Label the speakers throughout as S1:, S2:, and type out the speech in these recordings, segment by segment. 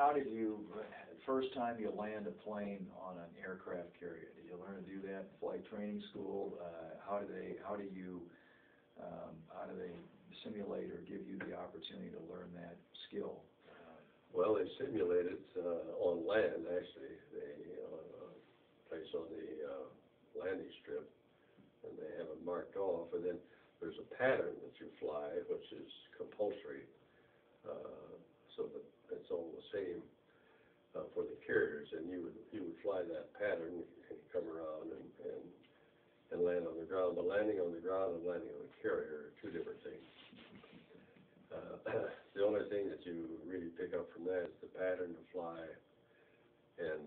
S1: how did you, first time you land a plane on an aircraft carrier, did you learn to do that in flight training school? How do they simulate or give you the opportunity to learn that skill?
S2: Well, they simulate it on land, actually. They place on the landing strip, and they have it marked off, and then there's a pattern that you fly, which is compulsory, so that it's all the same for the carriers, and you would fly that pattern and come around and land on the ground. But landing on the ground and landing on the carrier are two different things. The only thing that you really pick up from that is the pattern to fly, and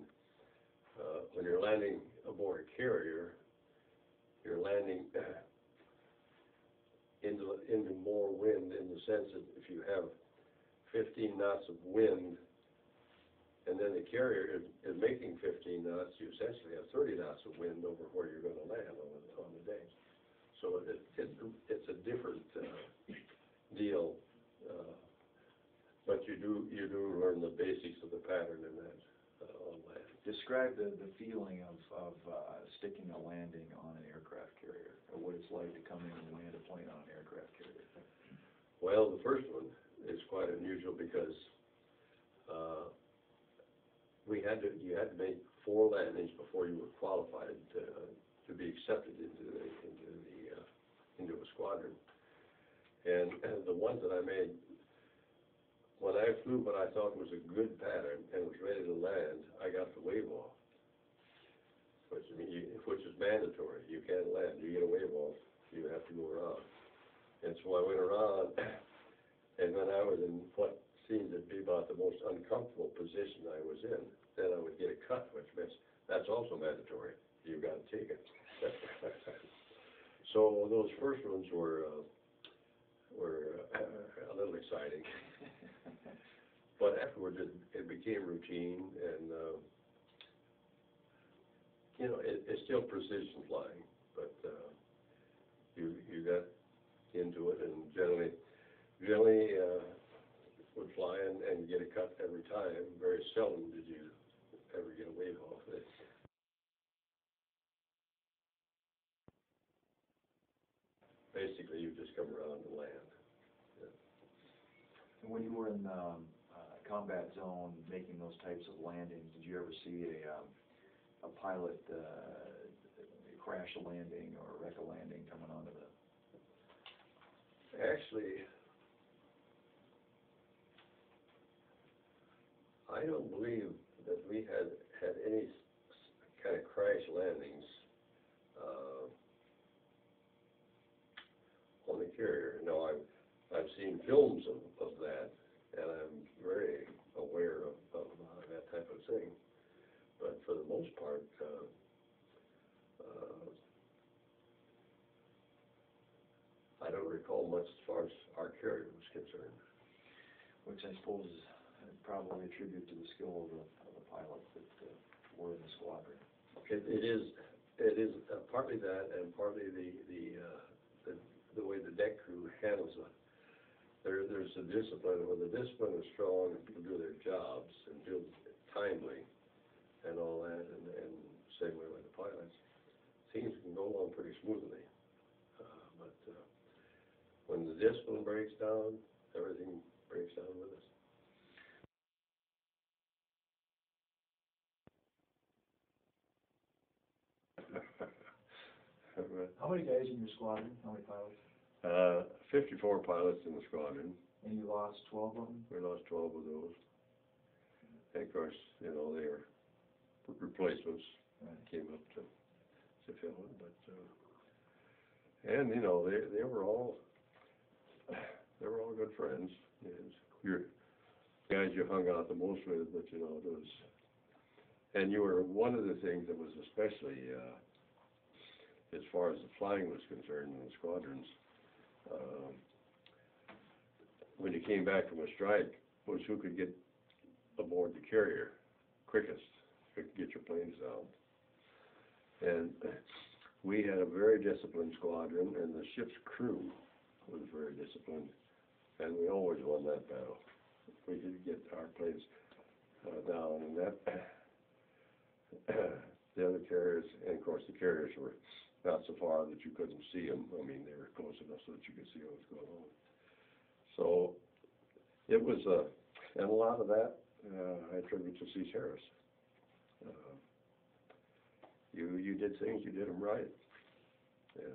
S2: when you're landing aboard a carrier, you're landing into more wind, in the sense that if you have 15 knots of wind, and then the carrier is making 15 knots, you essentially have 30 knots of wind over where you're going to land on the day. So it's a different deal, but you do learn the basics of the pattern in that on land.
S1: Describe the feeling of sticking a landing on an aircraft carrier, or what it's like to come in and land a plane on an aircraft carrier.
S2: Well, the first one is quite unusual because you had to make 4 landings before you were qualified to be accepted into a squadron. And the ones that I made, when I flew what I thought was a good pattern and was ready to land, I got the wave off, which is mandatory. You can't land. You get a wave off, you have to go around. And so I went around, and then I was in what seemed to be about the most uncomfortable position I was in. Then I would get a cut, which means that's also mandatory. You've got to take it. So those first ones were a little exciting. But afterwards, it became routine, and it's still precision flying, but you got into it, and generally would fly and get a cut every time. Very seldom did you ever get a wave off it. Basically, you just come around and land. Yeah.
S1: And when you were in combat zone making those types of landings, did you ever see a pilot crash a landing or wreck a landing coming onto the?
S2: Actually, I don't believe that we had any kind of crash landings on the carrier. No, I've seen films of that, and I'm very aware of that type of thing. But for the most part, I don't recall much as far as our carrier was concerned.
S1: Which I suppose is probably a tribute to the skill of the pilots that were in the squadron.
S2: It is partly that, and partly the way the deck crew handles it. There's a discipline. When the discipline is strong and people do their jobs and do it timely and all that, and same way with the pilots, things can go along pretty smoothly. But when the discipline breaks down, everything breaks down with us.
S1: How many guys in your squadron? How many pilots?
S2: 54 pilots in the squadron.
S1: And you lost 12 of them?
S2: We lost 12 of those. And of course, they were replacements.
S1: Right.
S2: Came up to fill in, but and they were all good friends. You're guys you hung out the most with, but it was. And you were one of the things that was especially, as far as the flying was concerned in the squadrons, when you came back from a strike, was who could get aboard the carrier quickest, who could get your planes out. And we had a very disciplined squadron, and the ship's crew was very disciplined, and we always won that battle. We could get our planes. and that, the other carriers, and of course the carriers were not so far that you couldn't see them. I mean, they were close enough so that you could see what was going on. So it was, and a lot of that I attribute to C. Harris. You did things, you did them right, and